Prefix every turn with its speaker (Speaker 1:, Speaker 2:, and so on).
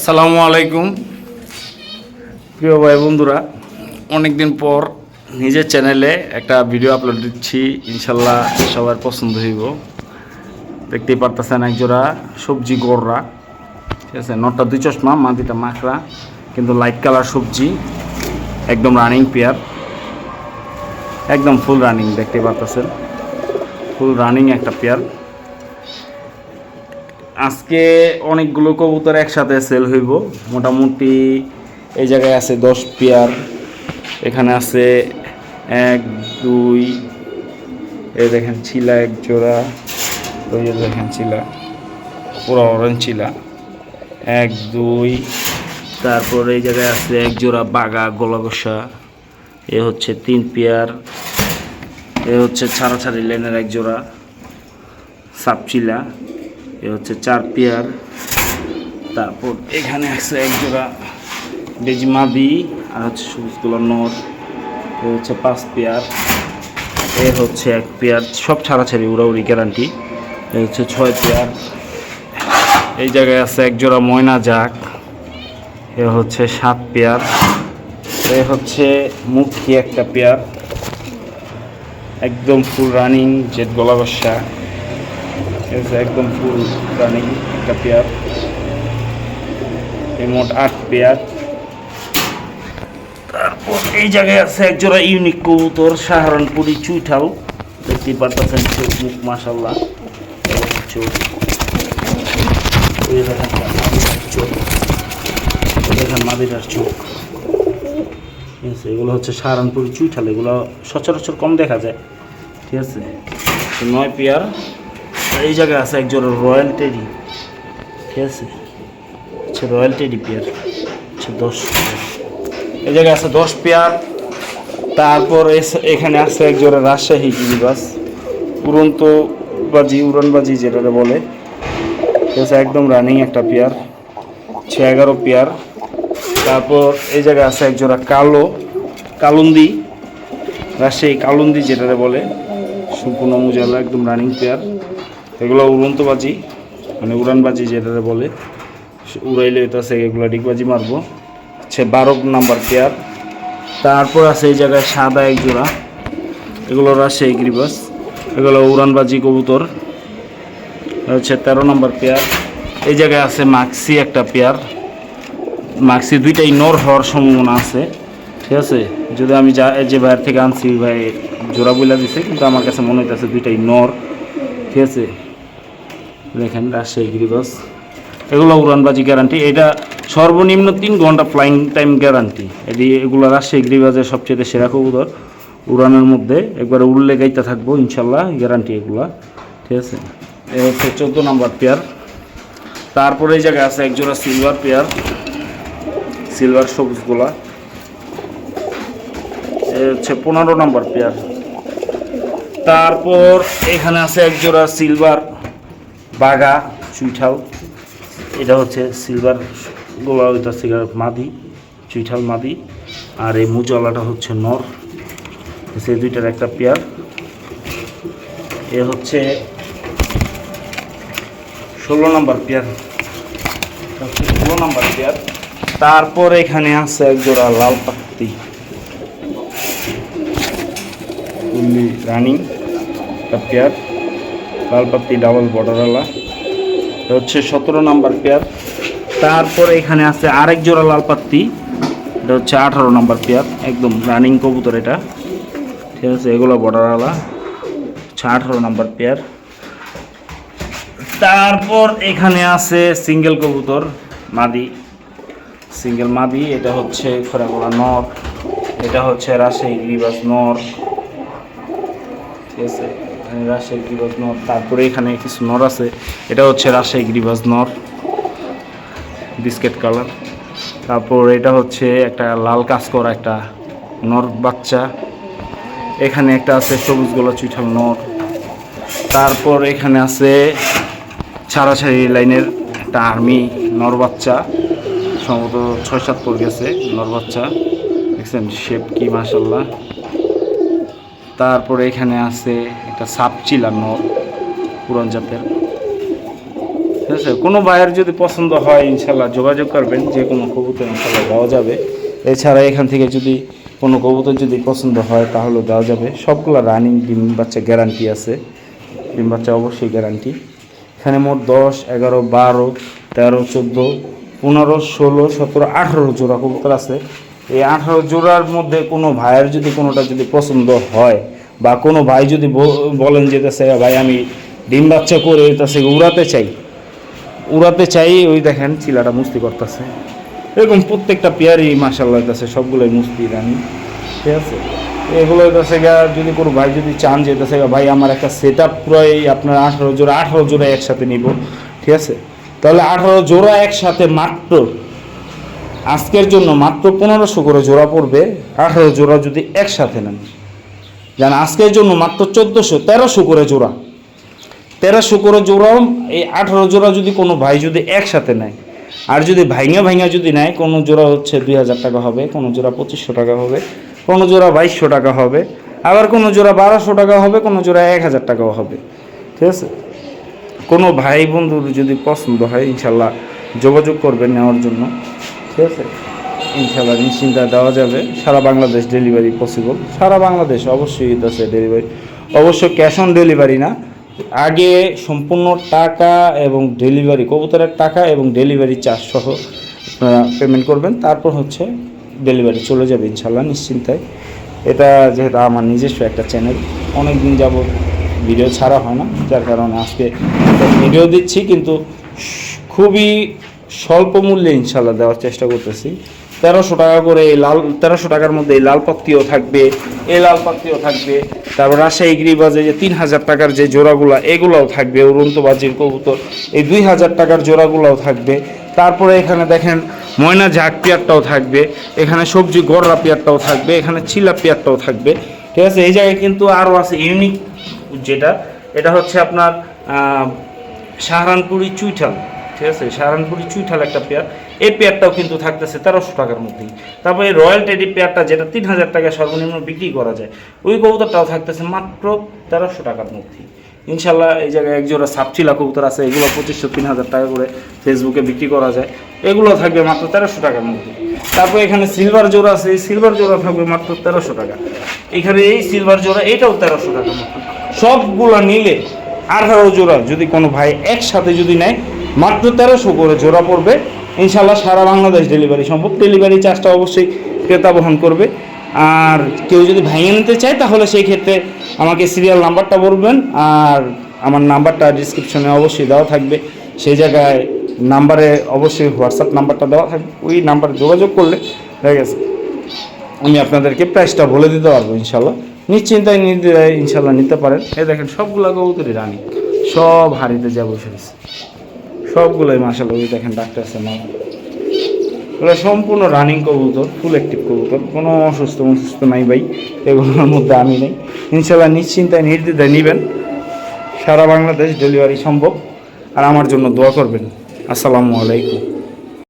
Speaker 1: আসসালামু আলাইকুম প্রিয় ভাই বন্ধুরা, অনেকদিন পর নিজের চ্যানেলে একটা ভিডিও আপলোড দিচ্ছি। ইনশাল্লাহ সবার পছন্দ হইব। দেখতেই পারতেছেন এক জোড়া সবজি গররা, ঠিক আছে। নটটা দুই চশমা, মাদিটা মাকড়া, কিন্তু লাইট কালার সবজি, একদম রানিং পেয়ার, একদম ফুল রানিং। দেখতেই পারতেছেন ফুল রানিং একটা পেয়ার। আজকে অনেকগুলো কবুতর একসাথে সেল হইব। মোটামুটি এই জায়গায় আছে 10 পেয়ার, এখানে আছে 1 2, এই দেখেন চিলা এক জোড়া, ওই যে দেখেন চিলা পুরো অরেঞ্জ চিলা 1 2। তারপর এই জায়গায় আছে এক জোড়া বাগা গলাগোসা, এ হচ্ছে 3 পেয়ার। এ হচ্ছে ছাড়াছাড়ি লেনের এক জোড়া সাপচিলা, এ হচ্ছে 4 পেয়ার। তারপর এখানে আছে এক জোড়া বেজি মাদি, আর হচ্ছে সবুজগুলো নর, এ হচ্ছে 5 পেয়ার। এ হচ্ছে 1 পেয়ার, সব ছাড়াছাড়ি উড়াউড়ি গ্যারান্টি। এ হচ্ছে 6 পেয়ার। এই জায়গায় আছে এক জোড়া ময়না জাক, এ হচ্ছে 7 পেয়ার। এ হচ্ছে মুখী একটা পেয়ার, একদম ফুল রানিং জেড গলা বসা, একদম ফুল রানিং একটা পেয়ার। এই মোট 8 পেয়ার। তারপর এই জায়গায় আছে এক জোড়া ইউনিক কবুতর সাহারানপুরি চুইঠাল, দেখতেই পারতেছেন চোখ মুখ মাশাল্লাহ, চোখ দেখেন মাদিরার চোখ, ঠিক আছে। এগুলো হচ্ছে সাহারানপুরি চুইঠাল, এগুলো সচরাচর কম দেখা যায়, ঠিক আছে। 9 পেয়ার। এই জায়গায় আছে এক জোড়া রয়্যাল টেডি, ঠিক আছে, হচ্ছে রয়্যাল টেডি পেয়ার, হচ্ছে 10 পেয়ার। এই জায়গায় আছে 10 পেয়ার। তারপর এখানে আছে এক জোড়া রাজশাহী গিরিবাস, উড়ন্ত বাজি, উড়ানবাজি যেটা বলে, ঠিক আছে, একদম রানিং একটা পেয়ার, 11 পেয়ার। তারপর এই জায়গায় আছে এক জোড়া কালুন্দি, রাজশাহী কালুন্দি যেটা বলে, সম্পূর্ণ মুজালা, একদম রানিং পেয়ার। এগুলো উড়ন্তবাজি, মানে উড়ানবাজি যেটা বলে, উড়াইলে তো আছে এগুলো ডিগবাজি মারবো, হচ্ছে 12 নাম্বার পেয়ার। তারপর আছে এই জায়গায় সাদা এক জোড়া, এগুলো রাজশাহী গিরিবাস, এগুলো উড়ানবাজি কবুতর, হচ্ছে 13 নম্বর পেয়ার। এই জায়গায় আছে মাক্সি একটা পেয়ার, মাক্সি দুইটাই নর হওয়ার সম্ভাবনা আছে, ঠিক আছে। যদি আমি যে ভাইয়ের থেকে আনছি, ভাই জোড়া বইলা দিছে, কিন্তু আমার কাছে মনে হইতেছে দুইটাই নর, ঠিক আছে। দেখেন রাজশাহী গিরিবাস, এগুলো উড়ানবাজি গ্যারান্টি। এটা সর্বনিম্ন 3 ঘন্টা ফ্লাইং টাইম গ্যারান্টি। এগুলো রাজশাহী গিরিবাজের সবচেয়ে সেরা কবুতর, উড়ানের মধ্যে একবারে উড়লে গাইতে থাকবো ইনশাল্লাহ, গ্যারান্টি এগুলা, ঠিক আছে। এ হচ্ছে 14 নম্বর পেয়ার। তারপরে এই জায়গায় আছে এক জোড়া সিলভার পেয়ার, সিলভার সবুজগুলা, এ হচ্ছে 15 নম্বর পেয়ার। তারপর এখানে আছে এক জোড়া সিলভার বাগা চুইঠাল, এটা হচ্ছে সিলভার গোলা, ওইটা সিলভার মাদি, চুইঠাল মাদি, আর এই মুজলাটা হচ্ছে নর, সেই দুইটার একটা পেয়ার। এ হচ্ছে 16 নম্বর পেয়ার, 16 নম্বর পেয়ার। তারপর এখানে আছে এক জোড়া লাল পাত্তি, রানিং একটা পেয়ার, লাল পাত্তি ডাবল বর্ডারওয়ালা, হচ্ছে 17 নাম্বার পেয়ার। তারপর এখানে আছে আরেক জোড়া লাল পাত্তি, এটা হচ্ছে 18 নাম্বার পেয়ার, একদম রানিং কবুতর এটা, ঠিক আছে। এগুলো বর্ডারওয়ালা, হচ্ছে 18 নাম্বার পেয়ার। তারপর এখানে আছে সিঙ্গেল কবুতর মাদি, সিঙ্গেল মাদি, এটা হচ্ছে খোরাগোলা নর, এটা হচ্ছে রাজশাহী গিরিবাস নর, ঠিক আছে, রাজশাহী গিরিবাজ নর। তারপরে এখানে কিছু নর আছে, এটা হচ্ছে রাজশাহী গিরিবাজ নর, বিস্কেট কালার। তারপর এটা হচ্ছে একটা লাল কাজ করা একটা নর বাচ্চা, এখানে একটা আছে সবুজ গলা চুইঠাল নর। তারপর এখানে আছে ছাড়াছাড়ি লাইনের একটা আর্মি নর বাচ্চা, সম্ভবত 6-7 পর গেছে নর বাচ্চা, দেখছেন শেপ কি মাশাল্লাহ। তারপরে এখানে আছে একটা সাপচিলা নর, পুরান জাতের, ঠিক আছে। কোনো ভাইয়ের যদি পছন্দ হয় ইনশাল্লাহ যোগাযোগ করবেন, যে কোনো কবুতর ইনশাল্লাহ দেওয়া যাবে। এছাড়া এখান থেকে যদি কোনো কবুতর যদি পছন্দ হয় তাহলে দেওয়া যাবে। সবগুলো রানিং ডিম বাচ্চা গ্যারান্টি আছে, ডিম বাচ্চা অবশ্যই গ্যারান্টি। এখানে মোট 10, 11, 12, 13, 14, 15, 16, 17, 18 জোড়া কবুতর আছে। এই 18 জোড়ার মধ্যে কোনো ভাইয়ের যদি কোনোটা যদি পছন্দ হয়, বা কোনো ভাই যদি বলেন যে ভাই আমি ডিম বাচ্চা করে উড়াতে চাই, ওই দেখেন চিলাটা মুস্তি করতেছে। এরকম প্রত্যেকটা পেয়ারই মাশাআল্লাহ হইতেছে, সবগুলোই মুস্তি রানি, ঠিক আছে। এগুলো হইতেছে যদি কোনো ভাই যদি চান যে ভাই আমার একটা সেট আপ পুরোই আপনার 18 জোড়া একসাথে নিব, ঠিক আছে, তাহলে 18 জোড়া একসাথে মাত্র আজকের জন্য মাত্র 1500 করে জোড়া পড়বে। 18 জোড়া যদি একসাথে নেন, জান আজকের জন্য মাত্র 1300 করে জোড়া, 1300 করে জোড়া। এই 18 জোড়া যদি কোনো ভাই যদি একসাথে নেয়, আর যদি ভাইঙা যদি নেয়, কোনো জোড়া হচ্ছে 2000 টাকা হবে, কোনো জোড়া 2500 টাকা হবে, কোনো জোড়া 2200 টাকা হবে, আবার কোনো জোড়া 1200 টাকা হবে, কোনো জোড়া 1000 টাকাও হবে, ঠিক আছে। কোনো ভাই বন্ধুর যদি পছন্দ হয় ইনশাল্লাহ যোগাযোগ করবেন নেওয়ার জন্য, ঠিক আছে। ইনশাল্লাহ নিশ্চিন্তা দেওয়া যাবে। সারা বাংলাদেশ ডেলিভারি পসিবল, সারা বাংলাদেশ অবশ্যই আছে ডেলিভারি। অবশ্য ক্যাশ অন ডেলিভারি না, আগে সম্পূর্ণ টাকা এবং ডেলিভারি, কবুতরের টাকা এবং ডেলিভারি চার্জ সহ আপনারা পেমেন্ট করবেন, তারপর হচ্ছে ডেলিভারি চলে যাবে ইনশাল্লাহ নিশ্চিন্তায়। এটা যেহেতু আমার নিজস্ব একটা চ্যানেল, অনেক দিন যাবত ভিডিও ছাড়া হয় না, যার কারণে আজকে ভিডিও দিচ্ছি, কিন্তু খুবই স্বল্প মূল্যে ইনশাল্লাহ দেওয়ার চেষ্টা করতেছি। 1300 টাকা করে এই 1300 টাকার মধ্যে এই লাল পাত্তিও থাকবে, এই লাল পাত্তিও থাকবে, তারপর রাজশাহী গিরিবাজে যে 3000 টাকার যে জোড়াগুলো এগুলোও থাকবে, উড়ন্তবাজির কবুতর এই 2000 টাকার জোড়াগুলোও থাকবে। তারপরে এখানে দেখেন ময়না ঝাঁক পেয়ারটাও থাকবে, এখানে সবজি গররা পেয়ারটাও থাকবে, এখানে চিলা পেয়ারটাও থাকবে, ঠিক আছে। এই জায়গায় কিন্তু আরও আছে ইউনিক, যেটা এটা হচ্ছে আপনার সাহারানপুরি চুইঠাল, ঠিক আছে। সাহারানপুরি চুইঠাল একটা পেয়ার, এই পেয়ারটাও কিন্তু থাকতেছে 1300 টাকার মধ্যেই। তারপরে এই রয়্যাল টেডি পেয়ারটা যেটা 3000 টাকায় সর্বনিম্ন বিক্রি করা যায়, ওই কবুতরটাও থাকতেছে মাত্র 1300 টাকার মধ্যেই ইনশাল্লাহ। এই জায়গায় এক জোড়া সাপচিলা কবুতর আছে, এগুলো 2500-3000 টাকা করে ফেসবুকে বিক্রি করা যায়, এগুলো থাকবে মাত্র 1300 টাকার মধ্যে। তারপরে এখানে সিলভার জোড়া আছে, এই সিলভার জোড়া থাকবে মাত্র 1300 টাকা। এখানে এই সিলভার জোড়া এটাও 1300 টাকার মতো। সবগুলো নিলে 18 জোড়া যদি কোনো ভাই একসাথে যদি নেয়, মাত্র 1300 করে জোড়া পড়বে ইনশাল্লাহ। সারা বাংলাদেশ ডেলিভারি সম্ভব, ডেলিভারি চার্জটা অবশ্যই ক্রেতা বহন করবে। আর কেউ যদি ভেঙে নিতে চায় তাহলে সেই ক্ষেত্রে আমাকে সিরিয়াল নাম্বারটা বলবেন, আর আমার নাম্বারটা ডিসক্রিপশনে অবশ্যই দেওয়া থাকবে, সেই জায়গায় নাম্বারে অবশ্যই হোয়াটসঅ্যাপ নাম্বারটা দেওয়া থাকবে, ওই নাম্বারে যোগাযোগ করলে হয়ে গেছে আমি আপনাদেরকে প্রাইসটা বলে দিতে পারবো ইনশাল্লাহ। নিশ্চিন্তায় নির্দ্বিধায় ইনশাল্লাহ নিতে পারেন। এই দেখেন সবগুলো কবুতরই রানি, সব হাড়িতে যা বসে আছে সবগুলোই মাশাআল্লাহ। ওই দেখেন ডাক্তার আছে না, এগুলো সম্পূর্ণ রানিং কবুতর, ফুল অ্যাক্টিভ কবুতর, কোনো অসুস্থ নাই ভাই, এগুলোর মধ্যে আমি নেই ইনশাল্লাহ। নিশ্চিন্তায় নির্দ্বিধায় নেবেন, সারা বাংলাদেশ ডেলিভারি সম্ভব। আর আমার জন্য দোয়া করবেন। আসসালামু আলাইকুম।